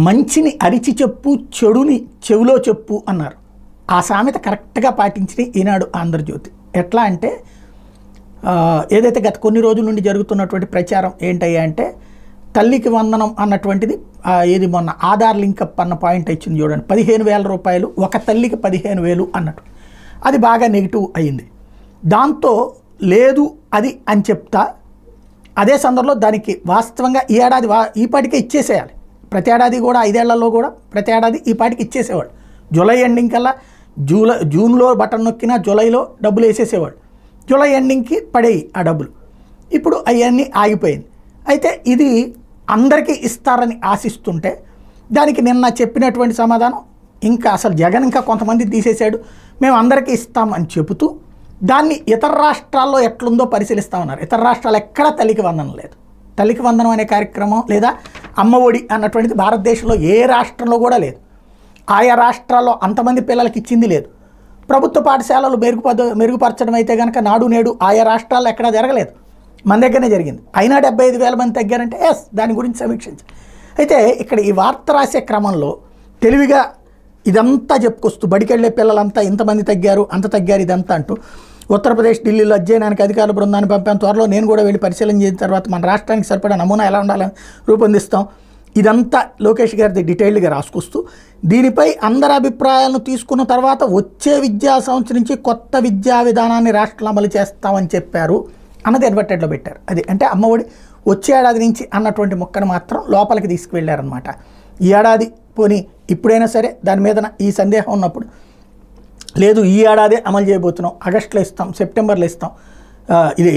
మంచిని అరిచి చెప్పు, చెడుని చెవిలో చెప్పు అన్నారు. ఆ సామెత కరెక్ట్గా పాటించి ఈనాడు ఆంధ్రజ్యోతి. ఎట్లా అంటే ఏదైతే గత కొన్ని రోజుల నుండి జరుగుతున్నటువంటి ప్రచారం ఏంటయ్యా అంటే తల్లికి వందనం అన్నటువంటిది ఏది మొన్న ఆధార్ లింకప్ అన్న పాయింట్ ఇచ్చింది చూడండి. 15,000 రూపాయలు ఒక తల్లికి 15,000 అన్నట్టు. అది బాగా నెగిటివ్ అయింది. దాంతో లేదు అది అని చెప్తా అదే సందర్భంలో దానికి వాస్తవంగా ఈ ఏడాది ఈ పాటికే ఇచ్చేసేయాలి. ప్రతి ఏడాది కూడా 5 ఏళ్లలో కూడా ప్రతి ఏడాది ఈ పాటికి ఇచ్చేసేవాడు. జూలై ఎండింగ్ కల్లా జూన్లో బటన్ నొక్కినా జూలైలో డబ్బులు వేసేసేవాడు. జూలై ఎండింగ్కి పడేయి ఆ డబ్బులు. ఇప్పుడు అవన్నీ ఆగిపోయింది. అయితే ఇది అందరికీ ఇస్తారని ఆశిస్తుంటే దానికి నిన్న చెప్పినటువంటి సమాధానం ఇంకా అసలు జగన్ ఇంకా కొంతమంది తీసేశాడు, మేము అందరికీ ఇస్తామని చెబుతూ దాన్ని ఇతర రాష్ట్రాల్లో ఎట్లుందో పరిశీలిస్తామన్నారు. ఇతర రాష్ట్రాలు ఎక్కడ తల్లికి వందనం లేదు. తల్లికి వందనం అనే కార్యక్రమం లేదా అమ్మ ఒడి అన్నటువంటిది భారతదేశంలో ఏ రాష్ట్రంలో కూడా లేదు. ఆయా రాష్ట్రాల్లో అంతమంది పిల్లలకి ఇచ్చింది లేదు. ప్రభుత్వ పాఠశాలలు మెరుగుపరచడం అయితే కనుక నాడు నేడు ఆయా రాష్ట్రాల్లో ఎక్కడా జరగలేదు, మన దగ్గరనే జరిగింది. అయినా 75,000 మంది తగ్గారంటే ఎస్ దాని గురించి సమీక్షించాలి. అయితే ఇక్కడ ఈ వార్త రాసే క్రమంలో తెలివిగా ఇదంతా చెప్పుకొస్తూ బడికెళ్ళే పిల్లలంతా ఇంతమంది తగ్గారు అంత తగ్గారు ఇదంతా అంటూ ఉత్తరప్రదేశ్ ఢిల్లీలో అధ్యయనానికి అధికారుల బృందాన్ని పంపాం, త్వరలో నేను కూడా వెళ్ళి పరిశీలన చేసిన తర్వాత మన రాష్ట్రానికి సరిపడా నమూనా ఎలా ఉండాలని రూపొందిస్తాం. ఇదంతా లోకేష్ గారిది డీటెయిల్డ్గా రాసుకొస్తూ దీనిపై అందరి అభిప్రాయాలను తీసుకున్న తర్వాత వచ్చే విద్యా సంవత్సరం నుంచి కొత్త విద్యా విధానాన్ని రాష్ట్రంలో అమలు చేస్తామని చెప్పారు అన్నది అడ్వర్టైజ్లో పెట్టారు. అది అంటే అమ్మఒడి వచ్చే ఏడాది నుంచి అన్నటువంటి మొక్కను మాత్రం లోపలికి తీసుకువెళ్ళారనమాట. ఈ ఏడాది పోనీ ఇప్పుడైనా సరే దాని మీద ఈ సందేహం ఉన్నప్పుడు లేదు ఈ ఏడాదే అమలు చేయబోతున్నాం, ఆగస్టులో ఇస్తాం, సెప్టెంబర్లో ఇస్తాం, ఇది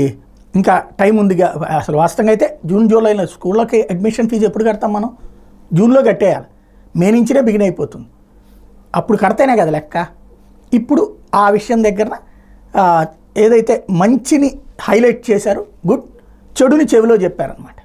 ఇంకా టైం ఉందిగా. అసలు వాస్తవంగా అయితే జూన్ జూలైలో స్కూళ్ళకి అడ్మిషన్ ఫీజు ఎప్పుడు కడతాం మనం? జూన్లో కట్టేయాలి, మే నుంచినే బిగిన్ అయిపోతుంది. అప్పుడు కడితేనే కదా లెక్క. ఇప్పుడు ఆ విషయం దగ్గర ఏదైతే మంచిని హైలైట్ చేశారో గుడ్, చెడుని చెవిలో చెప్పారనమాట.